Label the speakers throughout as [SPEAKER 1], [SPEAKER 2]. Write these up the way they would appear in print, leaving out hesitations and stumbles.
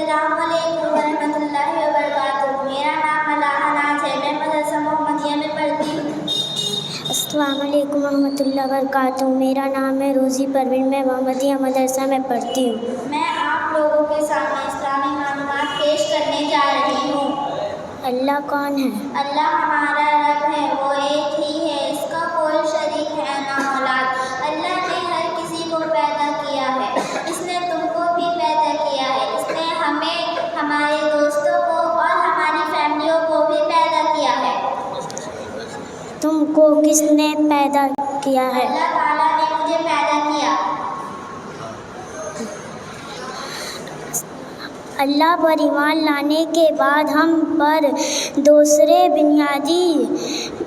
[SPEAKER 1] السلام علیکم ورحمۃ اللہ وبرکاتہ۔ میرا نام ملاحہ ناز ہے، میں مدرسہ محمدیہ میں پڑھتی ہوں۔
[SPEAKER 2] السلام علیکم ورحمۃ اللہ وبرکاتہ۔ میرا نام ہے روزی پروین، میں محمدیہ مدرسہ میں پڑھتی ہوں۔
[SPEAKER 1] میں آپ لوگوں کے سامنے اسلامی معلومات پیش کرنے جا رہی ہوں۔
[SPEAKER 2] اللہ کون ہے؟
[SPEAKER 1] اللہ ہمارا رب ہے، وہ ایک ہی ہے، اس کا کوئی شریک ہے نہ اولاد۔ اللہ نے ہر کسی کو پیدا کیا ہے، اس نے تم کو بھی پیدا کیا ہے، اس نے ہمیں، ہمارے دوستوں کو اور ہماری فیملیوں کو بھی پیدا کیا ہے۔
[SPEAKER 2] تم کو کس نے پیدا کیا ہے؟
[SPEAKER 1] اللہ تعالیٰ نے مجھے پیدا کیا۔
[SPEAKER 2] اللہ پر ایمان لانے کے بعد ہم پر دوسرے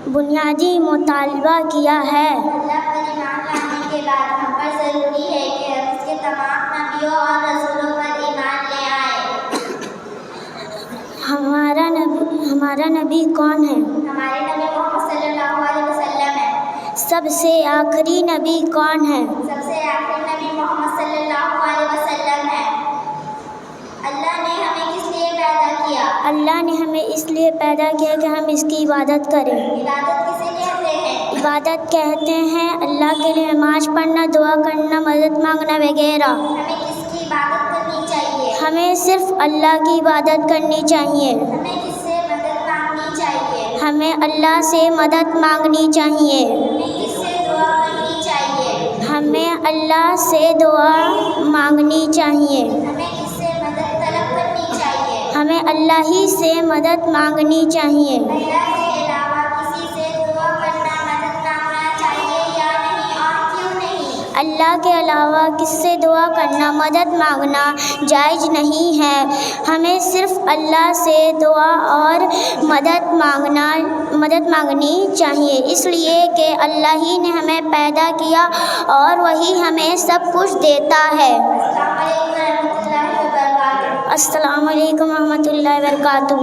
[SPEAKER 2] بنیادی مطالبہ کیا ہے۔
[SPEAKER 1] اللہ پر ایمان لانے کے بعد ہم پر ضروری ہے کہ ہم اس کے تمام نبیوں اور رسولوں پر ایمان لے آئیں۔
[SPEAKER 2] ہمارا نبی کون ہے؟
[SPEAKER 1] ہمارے نبی محمد صلی اللہ علیہ وسلم ہے۔
[SPEAKER 2] سب سے آخری نبی کون ہے؟
[SPEAKER 1] سب سے آخری نبی محمد صلی اللہ علیہ وسلم ہے۔ اللہ نے ہمیں کس لیے پیدا کیا؟
[SPEAKER 2] اللہ نے ہمیں اس لیے پیدا کیا کہ ہم اس کی عبادت کریں۔
[SPEAKER 1] عبادت کسے کہتے ہیں؟
[SPEAKER 2] عبادت کہتے ہیں اللہ کے لیے نماز پڑھنا، دعا کرنا، مدد مانگنا وغیرہ۔
[SPEAKER 1] ہمیں کس کی عبادت کرنی چاہیے؟
[SPEAKER 2] ہمیں صرف اللہ کی عبادت کرنی چاہیے۔
[SPEAKER 1] ہمیں کس سے مدد مانگنی چاہیے؟
[SPEAKER 2] ہمیں اللہ سے مدد مانگنی چاہیے۔
[SPEAKER 1] ہمیں کس سے دعا کرنی چاہیے؟
[SPEAKER 2] ہمیں اللہ سے دعا مانگنی چاہیے۔
[SPEAKER 1] ہمیں کس سے مدد طلب کرنی چاہیے؟
[SPEAKER 2] ہمیں اللہ ہی سے مدد مانگنی چاہیے۔
[SPEAKER 1] اللہ کے علاوہ کسی سے دعا کرنا، مدد مانگنا چاہیے یا نہیں، اور کیوں نہیں؟
[SPEAKER 2] اللہ کے علاوہ کس سے دعا کرنا، مدد مانگنا جائز نہیں ہے۔ ہمیں صرف اللہ سے دعا اور مدد مانگنی چاہیے، اس لیے کہ اللہ ہی نے ہمیں پیدا کیا اور وہی ہمیں سب کچھ دیتا ہے۔
[SPEAKER 1] السلام علیکم ورحمۃ اللہ وبرکاتہ۔
[SPEAKER 2] السلام علیکم ورحمۃ اللہ وبرکاتہ۔